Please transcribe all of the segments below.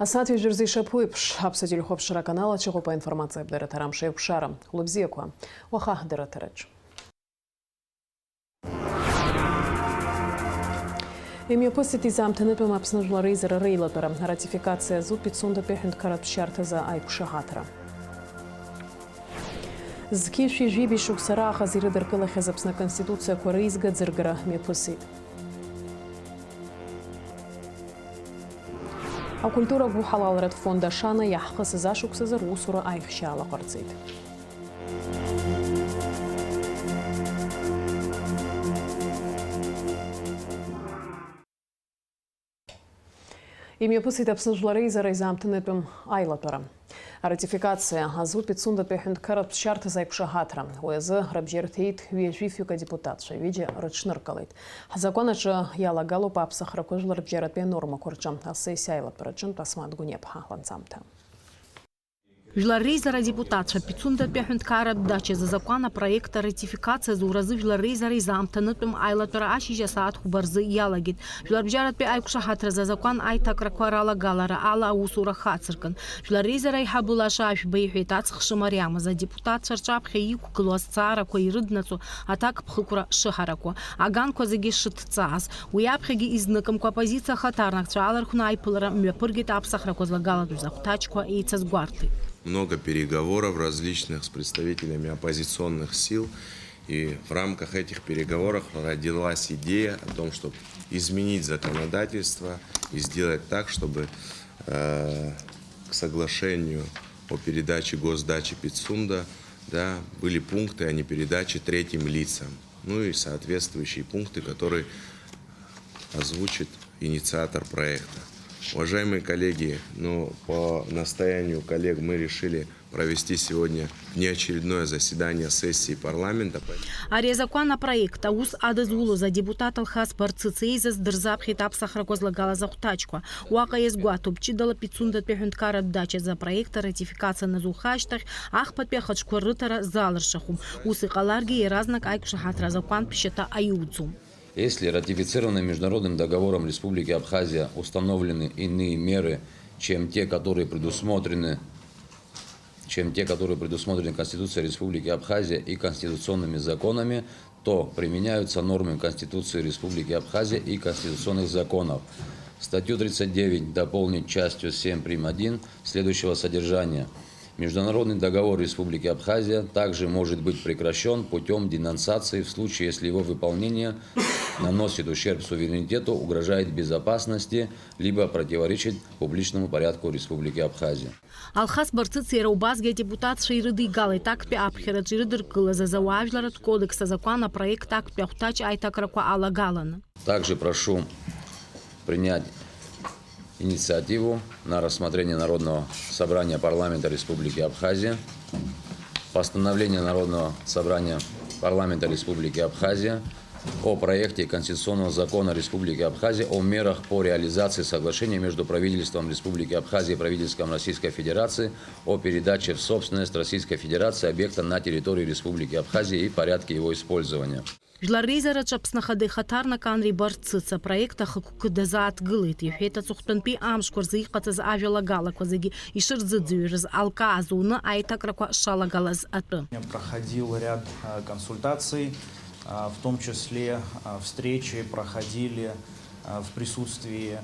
Асат вежерзей шапуипш, обсудили хопшира канала, чего по информации Абдератарам Шейпшара, Лубзекуа, Уаха Дератарач. Имя посети замтенепем обснажила рейзера рейлатора, ратификация зу 500 пехент карат пшарта за айкшахатра. Зкиши жибишук сараха зиридер кылахезапсна конституция корейзга дзиргара мепосит. А культура гухалалрат фонда шана яхқасы зашуксы за русура айхшала қарцит. Имя посит обснажлары за рейзамтенепем айлатора. Ратификация азу 500 пехент карат шарта за айкшахатра. Уэзы рабжертейт вежвифюка депутат шевиджи рычныркалайт. Законача ялагалу папсах ракожлар рабжератпе норма курчам. Ассейся айлатпарачын тасмат гунепха ланцамта. Жларейзера депутатша 500 пехент карат дача за закона проекта ратификация за уразы жларейзера изамтанытым айлатора ашижа саат хубарзы ялагит. Жларбжаратпе айкшахатра за закон айтак ракварала галара ала усура хацыркан. Жларейзера ихабулаша аш бейхуитац хшамаряма за депутат шарчапхе ику клуасцара ко ирыднацу атак пхукура шахарако. Аган козаги шытцаас. Уяпхеги изнакам ко оппозиция хатарнак чалар хунайпылара мепыргит апсахра козлагала дузахтачко и цазгуарты. Много переговоров различных с представителями оппозиционных сил. И в рамках этих переговоров родилась идея о том, чтобы изменить законодательство и сделать так, чтобы к соглашению о передаче госдачи Пицунда были пункты о непередаче третьим лицам. Ну и соответствующие пункты, которые озвучит инициатор проекта. Уважаемые коллеги, по настоянию коллег мы решили провести сегодня внеочередное заседание сессии парламента. Аре закона проекта ус адазулу за депутат Алхас Барцицейзас дырзап хитап сахракозлагала за хутачку. Уака езгуатуб чидала 500 пехент карат дача за проекта ратификация на зухаштах, ах подпехачку рытара заларшахум. Усы каларги и разнак айкшахатра закон пищета аюцу. Если ратифицированным международным договором Республики Абхазия установлены иные меры, чем те, которые предусмотрены Конституцией Республики Абхазия и конституционными законами, то применяются нормы Конституции Республики Абхазия и конституционных законов. Статью 39 дополнить частью 7 прим. 1 следующего содержания. Международный договор Республики Абхазия также может быть прекращен путем денонсации в случае, если его выполнение наносит ущерб суверенитету, угрожает безопасности, либо противоречит публичному порядку Республики Абхазия. Алхас Барцицейра убазге депутат шейрыды галай такпе апхера джирыдыр кыла за зауажларат кодекса закона проект такпе ахтач айтакраква алагалана. Также прошу принять инициативу на рассмотрение Народного собрания парламента Республики Абхазия, постановление Народного собрания парламента Республики Абхазия о проекте Конституционного закона Республики Абхазия о мерах по реализации соглашения между правительством Республики Абхазия и правительством Российской Федерации о передаче в собственность Российской Федерации объекта на территории Республики Абхазия и порядке его использования. Жларейзера чапснахады хатарна канри барцица проекта хакукудазаат гылыт. Ефета цухтанпи амшкурзы ихатаз авиалагала козаги и ширзыдзюрз алказуна айтакраква шалагалаз аты. Проходил ряд консультаций, в том числе встречи проходили в присутствии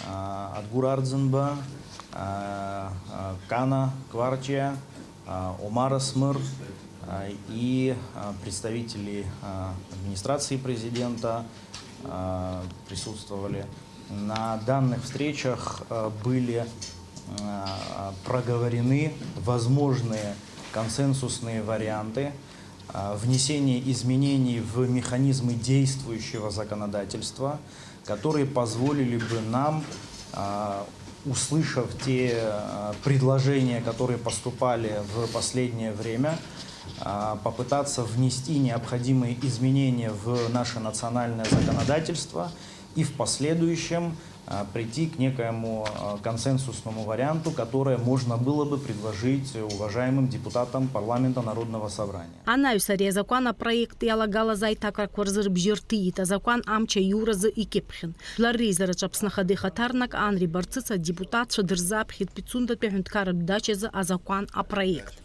Адгура Ардзенба, Кана Кварчия, Омара Смыр и представители администрации президента присутствовали. На данных встречах были проговорены возможные консенсусные варианты внесения изменений в механизмы действующего законодательства, которые позволили бы нам, услышав те предложения, которые поступали в последнее время, попытаться внести необходимые изменения в наше национальное законодательство и в последующем прийти к некоему консенсусному варианту, который можно было бы предложить уважаемым депутатам парламента Народного собрания. Анаюсария закона проект ялагала зайтакра кварзыр бжиртиита закон амча юразы и кепхин. Ларризера чапснахады хатарнак Анри Барцица депутат шадырзапхит 500 пехнткара дачезы а закон а проект.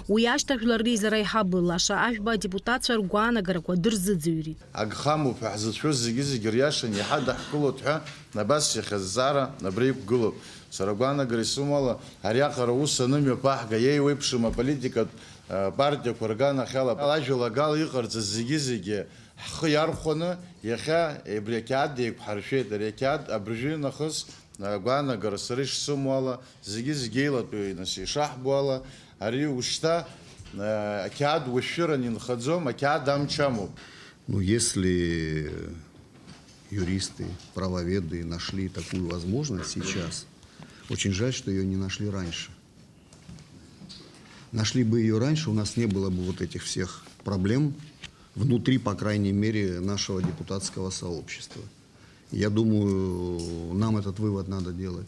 Уяштах ларризера йхабы лаша ашба депутат шаргуана гараква дырзыдзюрит. Агхаму фахзычуз зиги гирьяшин яхада хкулутха набас яхазара набрейб гулуб. Сарагуана гарисумала аряха рауса нумя пахга ей выпшима политика партия кургана хела. Алажу лагал йхарца зиги хyarхона яха эбрекяд дейк харшет рекяд абржина хыс Гуана гарасариш сумала зиги латуй наси шахбуала. Ари ушта акяд выширанин хадзом акяд амчаму. Ну, если юристы, правоведы нашли такую возможность сейчас, очень жаль, что ее не нашли раньше. Нашли бы ее раньше, у нас не было бы вот этих всех проблем внутри, по крайней мере, нашего депутатского сообщества. Я думаю, нам этот вывод надо делать.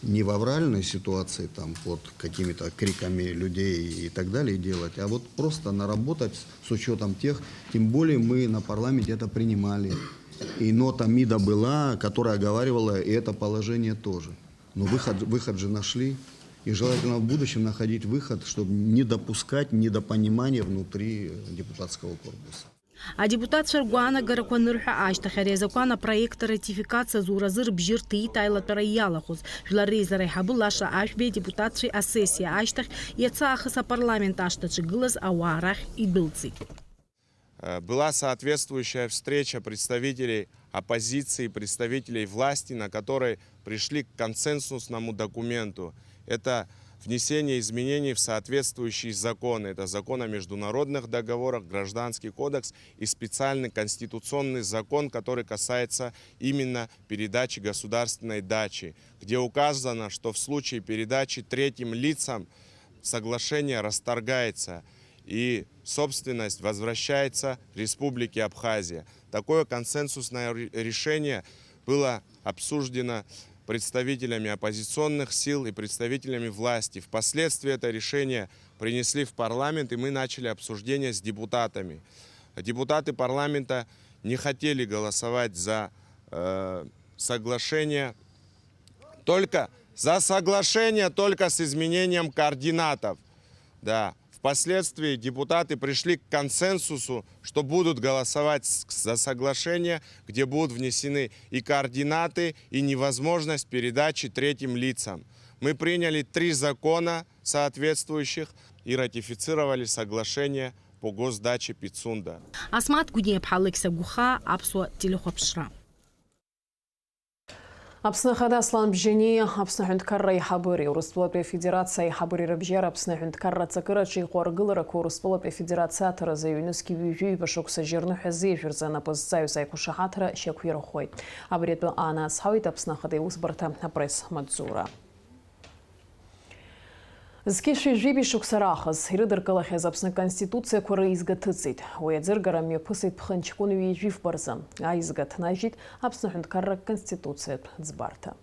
Не в авральной ситуации, там, под какими-то криками людей и так далее делать, а вот просто наработать с учетом тех, тем более мы на парламенте это принимали. И нота МИДа была, которая оговаривала и это положение тоже. Но выход же нашли. И желательно в будущем находить выход, чтобы не допускать недопонимания внутри депутатского корпуса. А депутат Шаргуана гараква нырха аштахаре закона проекта ратификация зуразыр бжирти тайлатара ялахуз. Жларризера йхабы лаша ашбе депутатши асессия аштах яца ахаса парламент аштачы гылыз ауарах и былци. Была соответствующая встреча представителей оппозиции, представителей власти, на которой пришли к консенсусному документу. Это внесение изменений в соответствующие законы. Это закон о международных договорах, Гражданский кодекс и специальный конституционный закон, который касается именно передачи государственной дачи, где указано, что в случае передачи третьим лицам соглашение расторгается и собственность возвращается Республике Абхазия. Такое консенсусное решение было обсуждено представителями оппозиционных сил и представителями власти. Впоследствии это решение принесли в парламент, и мы начали обсуждение с депутатами. Депутаты парламента не хотели голосовать за соглашение, только с изменением координатов. Да. Впоследствии депутаты пришли к консенсусу, что будут голосовать за соглашение, где будут внесены и координаты, и невозможность передачи третьим лицам. Мы приняли 3 закона соответствующих и ратифицировали соглашение по госдаче Пицунда. Асмат Гуднеб Халекса Гуха, Апсуа Телехопшра. Апсны хада Аслан Бжени, Апсны Хюндкарра и Хабыри. Урыстулапе Федерация и Хабыри Рабжер, Апсны Хюндкарра Цакыра, Чейхуаргылара, Урыстулапе Федерация Тараза, Юнески Вюжи, Башокса Жирных Зефирза, на позицию Сайкушахатра, Щеквирохой. Абрету Ана Асхауит, Апсны хада Узбарта, Апресс Мадзура. Зкиши жиби шуксарахаз, ирыдыр калахез Апсны Конституция куры изгатыцит. Уядзыргара мепысит пханчкун вижив барза. А изгат нажит Апсны Хюндкарра Конституция Цбарта.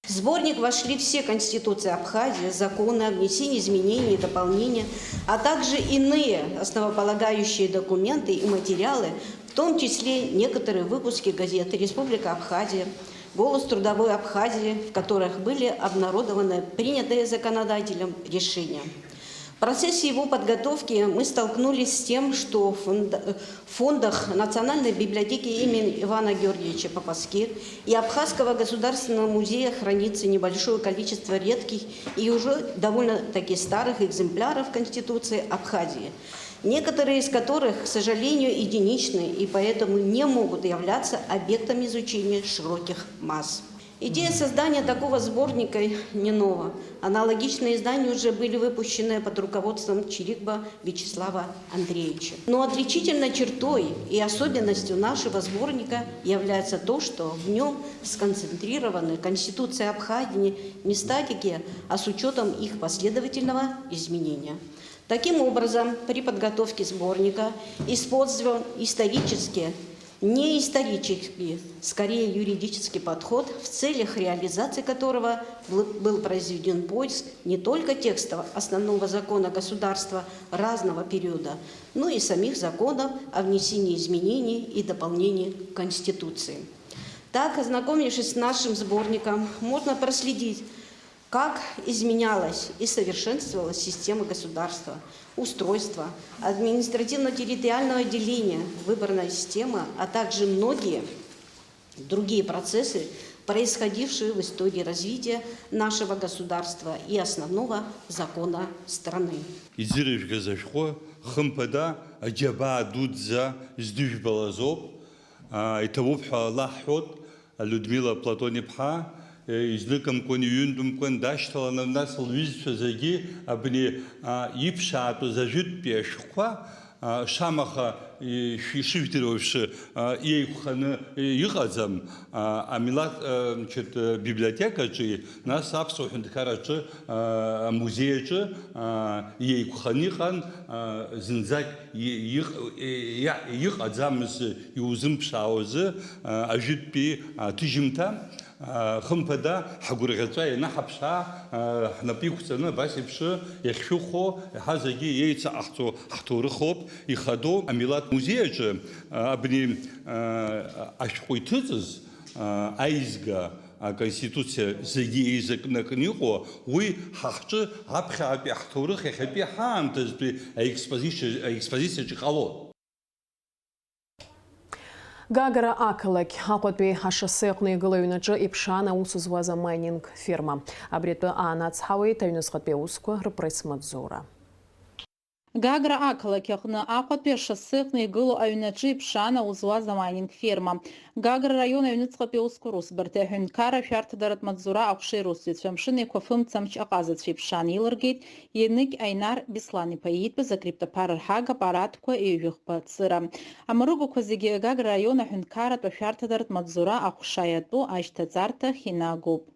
В сборник вошли все конституции Абхазии, законы о внесении изменений и дополнения, а также иные основополагающие документы и материалы, в том числе некоторые выпуски газеты «Республика Абхазия», «Голос трудовой Абхазии», в которых были обнародованы принятые законодателем решения. В процессе его подготовки мы столкнулись с тем, что в фондах Национальной библиотеки имени Ивана Георгиевича Попаски и Абхазского государственного музея хранится небольшое количество редких и уже довольно-таки старых экземпляров Конституции Абхазии, некоторые из которых, к сожалению, единичны и поэтому не могут являться объектом изучения широких масс. Идея создания такого сборника не нова. Аналогичные издания уже были выпущены под руководством Чирикба Вячеслава Андреевича. Но отличительной чертой и особенностью нашего сборника является то, что в нем сконцентрированы Конституции Абхазии не статики, а с учетом их последовательного изменения. Таким образом, при подготовке сборника использован не исторический, скорее юридический подход, в целях реализации которого был произведен поиск не только текстов основного закона государства разного периода, но и самих законов о внесении изменений и дополнений к Конституции. Так, ознакомившись с нашим сборником, можно проследить, как изменялась и совершенствовалась система государства, устройство, административно-территориального деления, выборная система, а также многие другие процессы, происходившие в истории развития нашего государства и основного закона страны. Людмила Платонипха, изликам кони юндум кон даштала на нас лвизча заги, абни ипшату зажит пешхва, шамаха и шифтировавши ейханы игазам, а милат библиотека чи нас абсолютно карачи музей чи ейханихан зинзак игазам с юзым пшаузы ажит пи тижимта. خمبدا حقول غتاي نحبشا نبيكسنا بس يبش يخشوخو هذاجي يتس أحتو رخوب يخدو أميلات موزيج أبني أشخويتز أيزجا Конституция заги язык на книгу, вы хахче абхаби ахтурых и хаби хам, то есть экспозиция чехало. Гагара Акалек, Акотби Хашасекны Галаюнаджа и Пшана Усузваза майнинг фирма. Абриту Анацхауи Тайнусхатбе Уску Репресмадзура. Гагра ақалақь аҟны Аҟәатәи ашоссе-ҟны игылоу аҩнаҿы иԥшаан аузуаз амайнинг фирма. Гагра раион аҩныҵҟатәи аусқәа русбарҭа аҳәынҭқарра ашәарҭадаратә маҵзура ахәшеи русзуҩцәа амшын еиқәа фымцамч аҟазацәа иԥшаан илыргеит Ианыгь Айнар Беслан-иԥа иитәыз акриптоԥара рҳага аппаратқәа еиҩыхpa цыра. Амарыгақәа зегьы Гагра раион аҳәынҭқарратә ашәарҭадаратә маҵзура ахәша иатәу ашьҭаҵарҭахь инагоуп.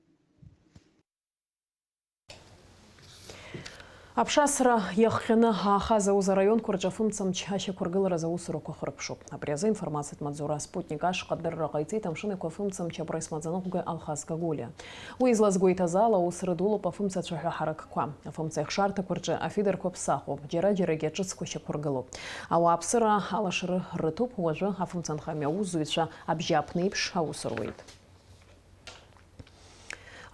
Апшасра яххена хаза уза район курджафымцам чаще кургылара за усуру кохорпшу. Апряза информация Мадзура спутник аш кадр рагайти тамшины кофымцам чабрайс мадзануга алхаз гагуля. Уизлаз гуитазала усры дулу пафымца чаха харакква. Афымца шарта курджа афидер копсаху. Джера гечицку ще кургылу. Ау апсыра алашыры рытуп уажы афымцан хамя узуиша абжапнейпш аусуруит.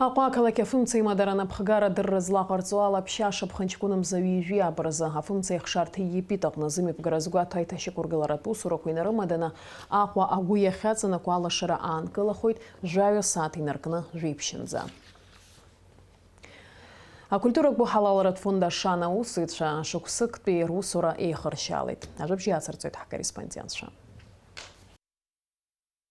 Ақуакалак афымцей мадарана пхгара дыррызла қарцуала пшаша пханчкуным завижи абраза афымцей хшарты епитақ назыми пгаразгуа тайташи кургыларату суракуинары мадана ақуа агуя хацана куала шара анкыла хойт жаю сати наркна жипшинза. А культура бухалаларат фонда шана усытша шуксык пи русура эйхаршалит. Ажабжи ацарцует корреспондентша.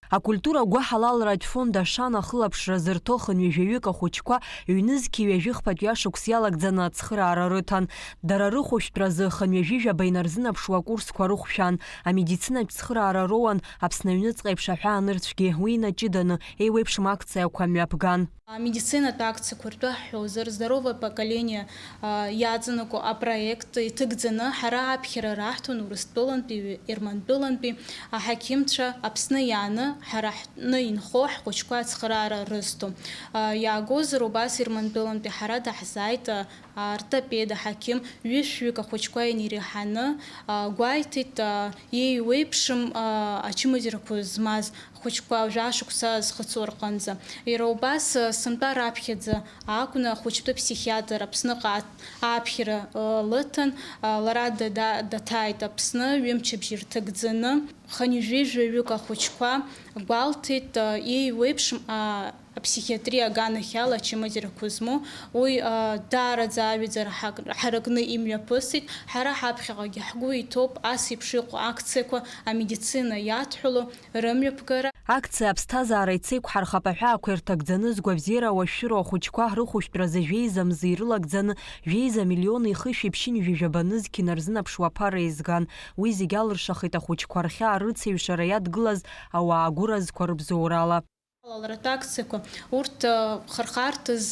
Акультура гәаҳалалратә фонд ашана ахылаԥшра зырҭохан ҩажәаҩык ахәыҷқәа ҩнызқьи ҩажәихԥатә ҩашықәс иалагӡаны ацхыраара рыҭан. Дара рыхәышәтәразы хынҩажәижәаба инарзынаԥшуа акурсқәа рыхәшәан. Амедицинатә цхыраара роуан Аԥсны аҩныҵҟа еиԥш аҳәаанырцәгьы уи инаҷыданы еиуеиԥшым акциақәа мҩаԥган. Медицинатә акциақәа ртәы здоровое поколение иаҵанаку апроект иҭыгӡаны ҳара аԥхьара раҳҭон Урыстәылантәи, Ермантәылантәи аҳақьымцәа Аԥсны иааны ҳара ҳҟны инхо ҳхәыҷқәа ацхыраара рызҭо. Иаагозар убас Ермантәылантәи ҳара даҳзааит ортопед аҳақьым ҩышәҩык ахәыҷқәа инаиреиҳаны гәаиҭеит иеиуеиԥшым ачымазарақәа змаз хәыҷқәа жәашықәса зхыҵуа рҟынӡа. Иара убас сынтәа раԥхьаӡа акәны ахәыҷтәы ԥсихиатр Аԥсныҟа аԥхьара лыҭан, лара даҭааит Аԥсны ҩымчыбжьы рҭагӡаны хынҩажәижәаҩык ахәыҷқәа гәалҭеит иеиуеиԥшым апсихиатрия аганахь ала ачымазарақәа змоу уи даараӡа аҩаӡара ҳаракны имҩаԥысит. Ҳара ҳаԥхьаҟагьы ҳгәы иҭоуп ас еиԥш иҟоу акциақәа амедицина иадҳәало рымҩаԥгара. Акциа аԥсҭазаара ицеиқәҳархап аҳәаақәа ирҭагӡаны згәабзиара ауашәыроу ахәыҷқәа рыхәышәтәразы жәеиза мзы ирылагӡаны жәеиза миллиони ихышәи ԥшьыни ҩажәаба нызқьи нарзынаԥшуа аԥара еизган. Уи зегьы алыршахеит ахәыҷқәа рхьаа рыцеиҩшара иадгылаз ауаа гәыразқәа рыбзоурала. Ратакцико урт хархартыз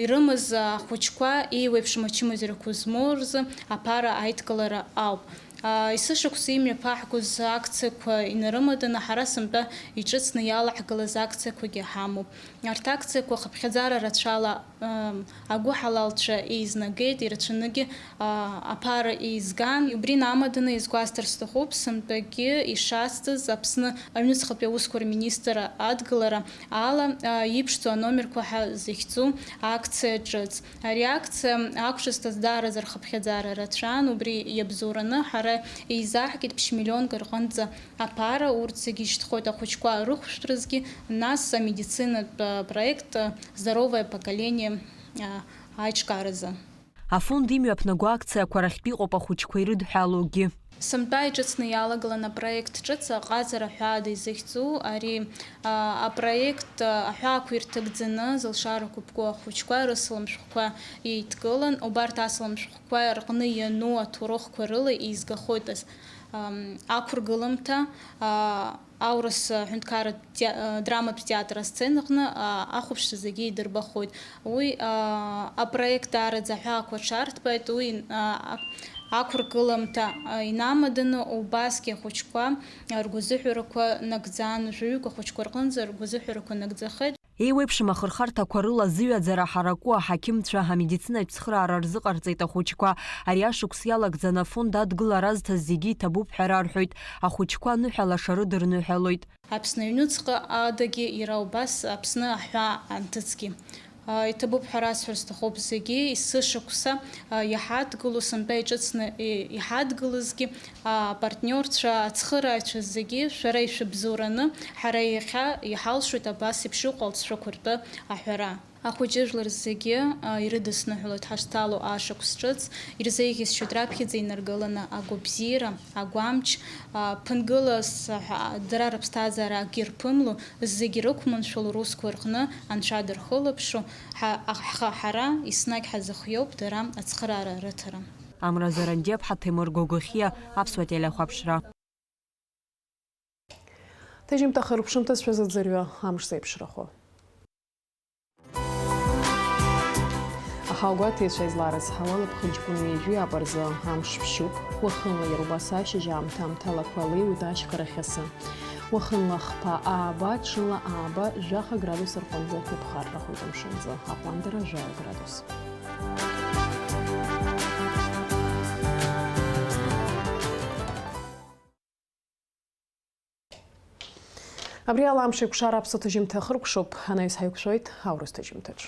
ирымыз ахәыҷқәа еиуеиԥшым ачымазарақәа змоурыз аԥара аидкылара ауп. Исышықәса имҩаԥаҳгоз акциақәа инарымаданы ҳара сынтәа иҿыцны иалаҳгалаз акциақәагьы ҳамоуп. Арҭ акциақәа хыԥхьаӡара рацәала агәыҳалалцәа еизнагеит, ирацәаныгьы аԥара еизган. Убри намаданы изгәасҭар сҭахуп сынтәагьы ишазҵаз Аԥсны аҩнуҵҟатәи аусқәа рминистр адгылара ала иԥшӡоу аномерқәа ҳәа зыхьӡу акциа ҿыц. Ари акциа ақәҿызҭыз даараӡа рхыԥхьаӡара рацәан, убри иабзоураны ҳара еизаҳкит ԥшь-миллионк рҟынӡа аԥара, урҭ зегьы ишьҭхоит ахәыҷқәа рыхәшәтәразгьы, нас амедицинатә проект «Здоровое поколение» аиҿкааразы. Афонд имҩаԥнаго акциақәа рахьтә иҟоуп ахәыҷқәа ирыдҳәалоугьы. Сынтәа иҿыцны иалагалан апроект ҿыц аҟазара ҳәаада изыхьӡу, ари апроект аҳәаақәа ирҭагӡаны зылшарақәа ԥку ахәыҷқәа рысалам-шәҟәқәа еидкылан, убарҭ асалам-шәҟәқәа рҟны иану аҭоурыхқәа рыла еизгахоит ақәыргыламҭа аурыс ҳәынҭқарратә драматә театр асценаҟны ахәаԥшцәа зегьы идырбахоит. Уи апроект даараӡа аҳәаақәа ҽарҭбааит, уи ақәыргыламҭа инамаданы убасгьы ахәыҷқәа ргәазыҳәарақәа нагӡан, жәаҩык ахәыҷқәа рҟынӡа ргәазыҳәарақәа нагӡахеит. Еиуеиԥшым ахырхарҭақәа рыла зыҩаӡара ҳараку аҳақьымцәа амедицинатә цхыраара рзыҟарҵеит ахәыҷқәа. Ари ашықәс иалагӡаны афонд адгыларазҭаз зегьы иҭабуп ҳәа рарҳәоит. Ахәыҷқәа аныҳәалаша рыдырныҳәалоит. Аԥсны аҩнуҵҟа адагьы иара убас Аԥсны аҳәаа анҭыҵгьы. Иҭабуп ҳәа расҳәар сҭахуп зегьы есышықәса иҳадгыло, сынтәа иҿыцны иҳадгылазгьы апартниорцәа, ацхырааҩцәа зегьы шәара ишәыбзоураны ҳара иахьа иҳалшоит абас еиԥш иҟалҵшәақәа ртәы аҳәара. Ахәыҷыжәлар зегьы ирыдысныҳәалоит ҳашҭало ашықәс ҿыц, ирзеиӷьасшьоит раԥхьаӡа инаргыланы агәабзиара, агәамч, ԥынгылас дара рыԥсҭазаара акгьы ирԥымло, зегьы рықәманшәало русқәа рҟны анцәа дырхылаԥшо, ҳара еснагь ҳазыхиоуп дара ацхыраара рыҭара. Амра Зарандиаԥҳа, Ҭемыр Гогохиа, Аԥсуа телеахәаԥшра. Ҭеижьымҭаха рыԥшымҭазшәа зыӡырҩуа амш зеиԥшрахо. Аҳаугәаҭеицәа изларыз ҳауалаԥхыџьгәын ҩежәи апарзы амш ԥшьуп. Уахынла иара убас ашьыжь аамҭа-аамҭалақәа алеиуеит ашьхарахь асы. Уахынла хԥа ааба, ҽынла ааба, 1 градус рҟынӡа иԥхаррахоит амшынӡа. Аҟәандара 1 градус. Абри ала амш еиқәшара Аԥсуа ҭыжьымҭа хыркәшоуп, анаҩс ҳаиқәшәоит аурыс ҭыжьымҭаҿ.